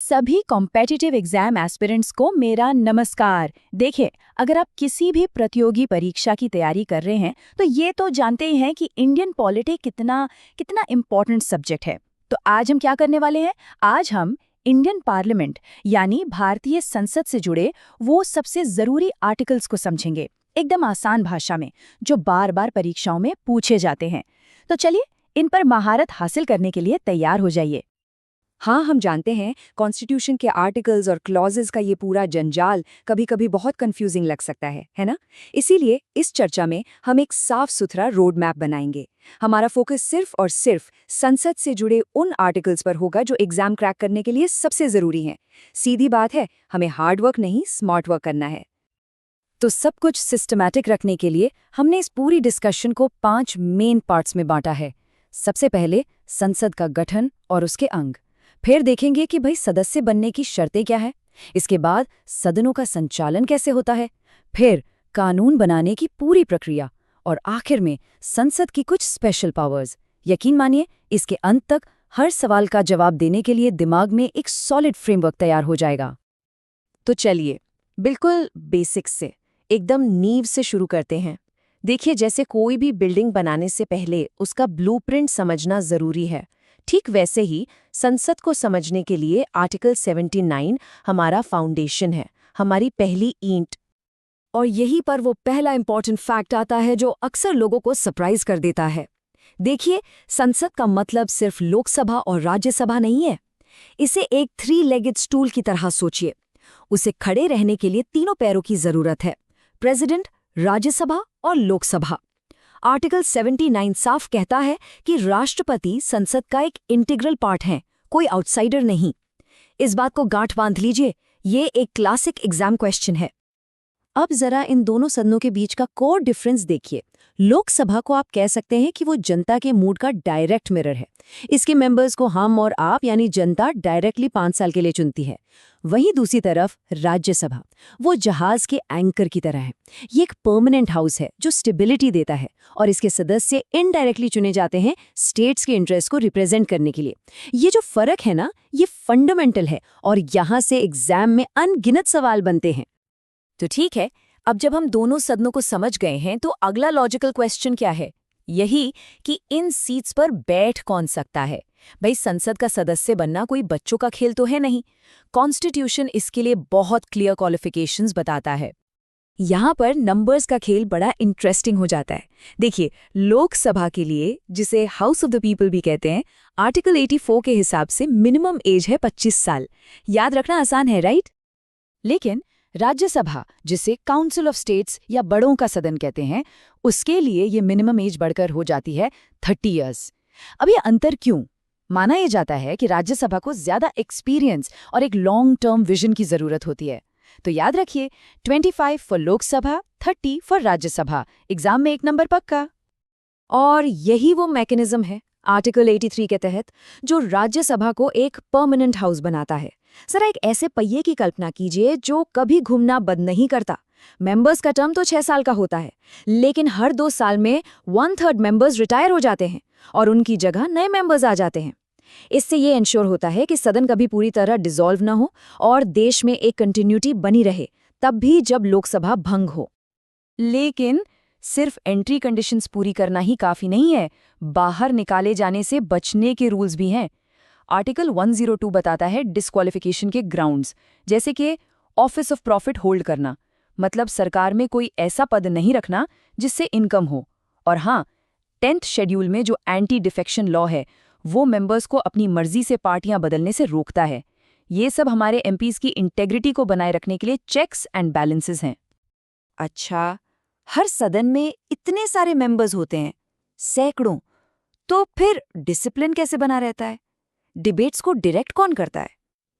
सभी competitive exam aspirants को मेरा नमस्कार। देखिए, अगर आप किसी भी प्रतियोगी परीक्षा की तैयारी कर रहे हैं तो ये तो जानते ही हैं कि इंडियन पॉलिटी कितना कितना इम्पोर्टेंट सब्जेक्ट है। तो आज हम क्या करने वाले हैं? आज हम इंडियन पार्लियामेंट यानी भारतीय संसद से जुड़े वो सबसे जरूरी आर्टिकल्स को समझेंगे, एकदम आसान भाषा में, जो बार बार परीक्षाओं में पूछे जाते हैं। तो चलिए, इन पर महारत हासिल करने के लिए तैयार हो जाइए। हाँ, हम जानते हैं कॉन्स्टिट्यूशन के आर्टिकल्स और क्लॉजेस का ये पूरा जंजाल कभी कभी बहुत कंफ्यूजिंग लग सकता है ना? इसीलिए इस चर्चा में हम एक साफ सुथरा रोड मैप बनाएंगे। हमारा फोकस सिर्फ और सिर्फ संसद से जुड़े उन आर्टिकल्स पर होगा जो एग्जाम क्रैक करने के लिए सबसे जरूरी हैं। सीधी बात है, हमें हार्ड वर्क नहीं स्मार्ट वर्क करना है। तो सब कुछ सिस्टमैटिक रखने के लिए हमने इस पूरी डिस्कशन को 5 मेन पार्ट्स में बांटा है। सबसे पहले संसद का गठन और उसके अंग, फिर देखेंगे कि भाई सदस्य बनने की शर्तें क्या है, इसके बाद सदनों का संचालन कैसे होता है, फिर कानून बनाने की पूरी प्रक्रिया, और आखिर में संसद की कुछ स्पेशल पावर्स। यकीन मानिए, इसके अंत तक हर सवाल का जवाब देने के लिए दिमाग में एक सॉलिड फ्रेमवर्क तैयार हो जाएगा। तो चलिए, बिल्कुल बेसिक्स से, एकदम नींव से शुरू करते हैं। देखिए, जैसे कोई भी बिल्डिंग बनाने से पहले उसका ब्लूप्रिंट समझना जरूरी है, ठीक वैसे ही संसद को समझने के लिए आर्टिकल 79 हमारा फाउंडेशन है, हमारी पहली ईंट। और यहीं पर वो पहला इंपॉर्टेंट फैक्ट आता है जो अक्सर लोगों को सरप्राइज कर देता है। देखिए, संसद का मतलब सिर्फ लोकसभा और राज्यसभा नहीं है। इसे एक 3-लेगेड स्टूल की तरह सोचिए। उसे खड़े रहने के लिए तीनों पैरों की जरूरत है: प्रेसिडेंट, राज्यसभा और लोकसभा। आर्टिकल 79 साफ कहता है कि राष्ट्रपति संसद का एक इंटीग्रल पार्ट है, कोई आउटसाइडर नहीं। इस बात को गांठ बांध लीजिए, ये एक क्लासिक एग्जाम क्वेश्चन है। अब जरा इन दोनों सदनों के बीच का कोर डिफरेंस देखिए। लोकसभा को आप कह सकते हैं कि वो जनता के मूड का डायरेक्ट मिरर है। इसके मेंबर्स को हम और आप यानी जनता डायरेक्टली 5 साल के लिए चुनती है। वहीं दूसरी तरफ राज्यसभा, वो जहाज के एंकर की तरह है। ये एक परमानेंट हाउस है जो स्टेबिलिटी देता है, और इसके सदस्य इनडायरेक्टली चुने जाते हैं स्टेट्स के इंटरेस्ट को रिप्रेजेंट करने के लिए। ये जो फर्क है ना, ये फंडामेंटल है, और यहाँ से एग्जाम में अनगिनत सवाल बनते हैं। तो ठीक है, अब जब हम दोनों सदनों को समझ गए हैं तो अगला लॉजिकल क्वेश्चन क्या है? यही कि इन सीट्स पर बैठ कौन सकता है। भाई, संसद का सदस्य बनना कोई बच्चों का खेल तो है नहीं। कॉन्स्टिट्यूशन इसके लिए बहुत क्लियर क्वालिफिकेशंस बताता है। यहाँ पर नंबर्स का खेल बड़ा इंटरेस्टिंग हो जाता है। देखिए, लोकसभा के लिए, जिसे हाउस ऑफ द पीपल भी कहते हैं, आर्टिकल 84 के हिसाब से मिनिमम एज है 25 साल। याद रखना आसान है, राइट? लेकिन राज्यसभा, जिसे काउंसिल ऑफ स्टेट्स या बड़ों का सदन कहते हैं, उसके लिए ये मिनिमम एज बढ़कर हो जाती है 30 इयर्स। अब ये अंतर क्यों? माना यह जाता है कि राज्यसभा को ज्यादा एक्सपीरियंस और एक लॉन्ग टर्म विजन की जरूरत होती है। तो याद रखिए, 25 for Lok Sabha, 30 for Rajya Sabha. Exam में 1 नंबर पक्का। और यही वो मैकेनिज्म है आर्टिकल 83 के तहत जो राज्यसभा को एक परमानेंट हाउस बनाता है। जरा एक ऐसे पहिए की कल्पना कीजिए जो कभी घूमना बंद नहीं करता। मेंबर्स का टर्म तो 6 साल का होता है, लेकिन हर 2 साल में 1/3 मेंबर्स रिटायर हो जाते हैं और उनकी जगह नए मेंबर्स आ जाते हैं। इससे ये इंश्योर होता है कि सदन कभी पूरी तरह डिसॉल्व न हो और देश में एक कंटिन्यूटी बनी रहे, तब भी जब लोकसभा भंग हो। लेकिन सिर्फ एंट्री कंडीशंस पूरी करना ही काफी नहीं है, बाहर निकाले जाने से बचने के रूल्स भी हैं। आर्टिकल 102 बताता है डिस्क्वालिफिकेशन के ग्राउंड्स, जैसे कि ऑफिस ऑफ प्रॉफिट होल्ड करना, मतलब सरकार में कोई ऐसा पद नहीं रखना जिससे इनकम हो। और हाँ, 10th शेड्यूल में जो एंटी डिफेक्शन लॉ है, वो मेंबर्स को अपनी मर्जी से पार्टियां बदलने से रोकता है। ये सब हमारे एमपीज की इंटेग्रिटी को बनाए रखने के लिए चेक्स एंड बैलेंसेस हैं। अच्छा, हर सदन में इतने सारे मेंबर्स होते हैं, सैकड़ों, तो फिर डिसिप्लिन कैसे बना रहता है? डिबेट्स को डायरेक्ट कौन करता है?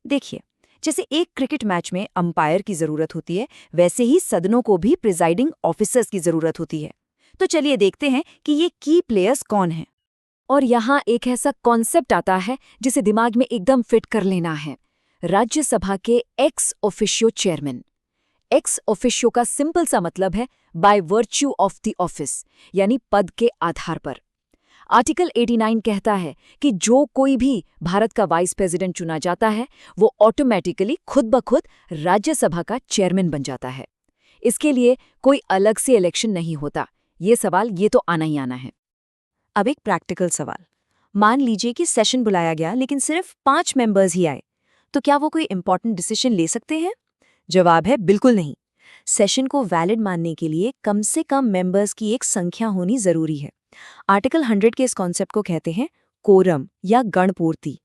देखिए, जैसे एक क्रिकेट मैच में अंपायर की जरूरत होती है, वैसे ही सदनों को भी प्रिजाइडिंग ऑफिसर्स की जरूरत होती है। तो चलिए देखते हैं कि ये की प्लेयर्स कौन हैं। और यहाँ एक ऐसा कॉन्सेप्ट आता है जिसे दिमाग में एकदम फिट कर लेना है: राज्यसभा के ex officio chairman. Ex officio का सिंपल सा मतलब है by virtue of the office, यानी पद के आधार पर। आर्टिकल 89 कहता है कि जो कोई भी भारत का वाइस प्रेसिडेंट चुना जाता है वो ऑटोमेटिकली खुद ब खुद राज्यसभा का चेयरमैन बन जाता है। इसके लिए कोई अलग से इलेक्शन नहीं होता। ये सवाल ये तो आना ही आना है। अब एक प्रैक्टिकल सवाल, मान लीजिए कि सेशन बुलाया गया लेकिन सिर्फ 5 मेंबर्स ही आए, तो क्या वो कोई इंपॉर्टेंट डिसीजन ले सकते हैं? जवाब है बिल्कुल नहीं। सेशन को वैलिड मानने के लिए कम से कम मेंबर्स की एक संख्या होनी जरूरी है। आर्टिकल 100 के इस कॉन्सेप्ट को कहते हैं कोरम या गणपूर्ति।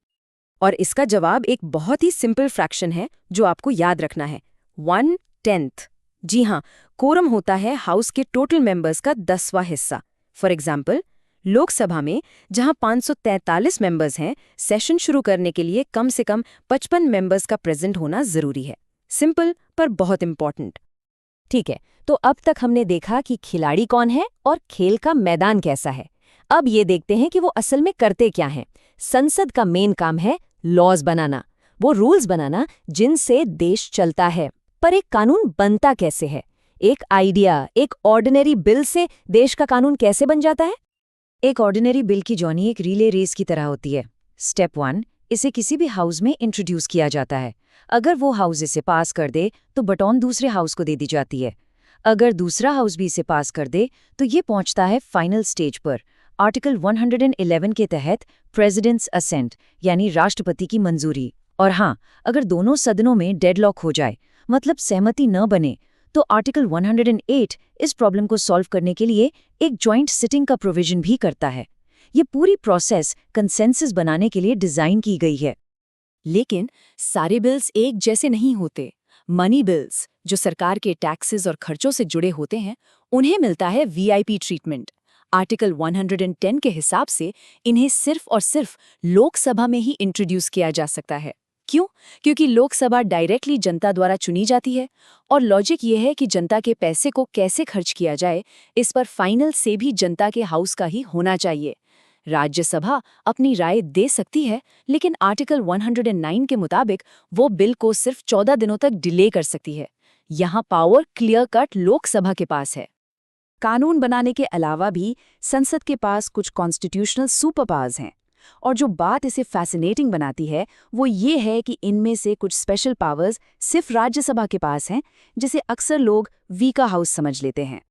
और इसका जवाब एक बहुत ही सिंपल फ्रैक्शन है जो आपको याद रखना है, 1/10। जी हाँ, कोरम होता है हाउस के टोटल मेंबर्स का 10वां हिस्सा। फॉर एग्जाम्पल, लोकसभा में जहां 543 मेंबर्स हैं, सेशन शुरू करने के लिए कम से कम 55 मेंबर्स का प्रेजेंट होना जरूरी है। सिंपल पर बहुत इंपॉर्टेंट। ठीक है, तो अब तक हमने देखा कि खिलाड़ी कौन है और खेल का मैदान कैसा है। अब ये देखते हैं कि वो असल में करते क्या हैं। संसद का मेन काम है लॉज बनाना, वो रूल्स बनाना जिनसे देश चलता है। पर एक कानून बनता कैसे है? एक आइडिया, एक ऑर्डिनरी बिल से देश का कानून कैसे बन जाता है? एक ऑर्डिनरी बिल की जर्नी एक रिले रेस की तरह होती है। स्टेप 1, इसे किसी भी हाउस में इंट्रोड्यूस किया जाता है। अगर वो हाउस इसे पास कर दे तो बटन दूसरे हाउस को दे दी जाती है। अगर दूसरा हाउस भी इसे पास कर दे तो ये पहुंचता है फाइनल स्टेज पर। आर्टिकल 111 के तहत प्रेसिडेंट्स असेंट यानी राष्ट्रपति की मंजूरी। और हाँ, अगर दोनों सदनों में डेडलॉक हो जाए, मतलब सहमति न बने, तो आर्टिकल 108 इस प्रॉब्लम को सॉल्व करने के लिए एक जॉइंट सिटिंग का प्रोविजन भी करता है। ये पूरी प्रोसेस कंसेंसस बनाने के लिए डिजाइन की गई है। लेकिन सारे बिल्स एक जैसे नहीं होते। मनी बिल्स, जो सरकार के टैक्सेस और खर्चों से जुड़े होते हैं, उन्हें मिलता है वीआईपी ट्रीटमेंट। आर्टिकल 110 के हिसाब से इन्हें सिर्फ और सिर्फ लोकसभा में ही इंट्रोड्यूस किया जा सकता है। क्यों? क्योंकि लोकसभा डायरेक्टली जनता द्वारा चुनी जाती है और लॉजिक ये है कि जनता के पैसे को कैसे खर्च किया जाए, इस पर फाइनल से भी जनता के हाउस का ही होना चाहिए। राज्यसभा अपनी राय दे सकती है, लेकिन आर्टिकल 109 के मुताबिक वो बिल को सिर्फ 14 दिनों तक डिले कर सकती है। यहाँ पावर क्लियर कट लोकसभा के पास है। कानून बनाने के अलावा भी संसद के पास कुछ कॉन्स्टिट्यूशनल सुपर पावर्स हैं। और जो बात इसे फैसिनेटिंग बनाती है वो ये है कि इनमें से कुछ स्पेशल पावर्स सिर्फ राज्यसभा के पास हैं, जिसे अक्सर लोग वीका हाउस समझ लेते हैं।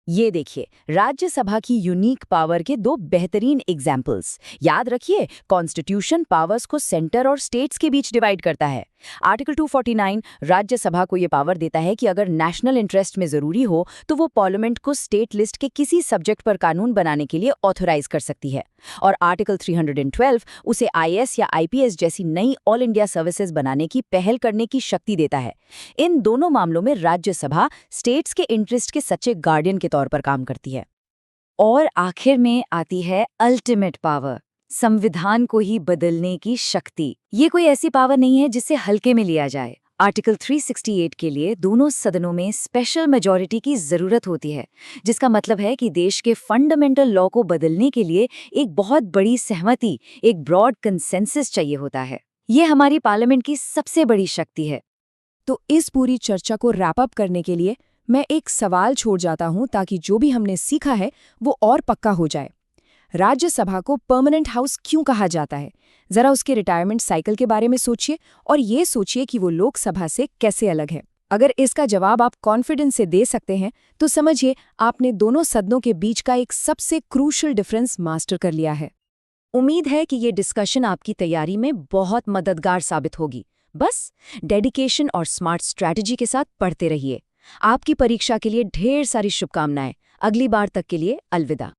ये देखिए, राज्यसभा की यूनिक पावर के 2 बेहतरीन एग्जाम्पल्स। याद रखिए, कॉन्स्टिट्यूशन पावर्स को सेंटर और स्टेट्स के बीच डिवाइड करता है। आर्टिकल 249 राज्यसभा को ये पावर देता है कि अगर नेशनल इंटरेस्ट में जरूरी हो तो वो पार्लियामेंट को स्टेट लिस्ट के किसी सब्जेक्ट पर कानून बनाने के लिए ऑथराइज कर सकती है। और आर्टिकल 312 उसे आईएएस या आईपीएस जैसी नई ऑल इंडिया सर्विसेज बनाने की पहल करने की शक्ति देता है। इन दोनों मामलों में राज्यसभा स्टेट्स के इंटरेस्ट के सच्चे गार्डियन के तौर पर काम करती है। और आखिर में आती है अल्टीमेट पावर, संविधान को ही बदलने की शक्ति। ये कोई ऐसी पावर नहीं है जिसे हल्के में लिया जाए। आर्टिकल 368 के लिए दोनों सदनों में स्पेशल मेजॉरिटी की जरूरत होती है, जिसका मतलब है कि देश के फंडामेंटल लॉ को बदलने के लिए एक बहुत बड़ी सहमति, एक ब्रॉड कंसेंसस चाहिए होता है। ये हमारी पार्लियामेंट की सबसे बड़ी शक्ति है। तो इस पूरी चर्चा को रैप अप करने के लिए मैं एक सवाल छोड़ जाता हूं, ताकि जो भी हमने सीखा है वो और पक्का हो जाए। राज्यसभा को परमानेंट हाउस क्यों कहा जाता है? जरा उसके रिटायरमेंट साइकिल के बारे में सोचिए और ये सोचिए कि वो लोकसभा से कैसे अलग है। अगर इसका जवाब आप कॉन्फिडेंस से दे सकते हैं तो समझिए आपने दोनों सदनों के बीच का एक सबसे क्रूशियल डिफरेंस मास्टर कर लिया है। उम्मीद है कि ये डिस्कशन आपकी तैयारी में बहुत मददगार साबित होगी। बस डेडिकेशन और स्मार्ट स्ट्रैटेजी के साथ पढ़ते रहिए। आपकी परीक्षा के लिए ढेर सारी शुभकामनाएं। अगली बार तक के लिए अलविदा।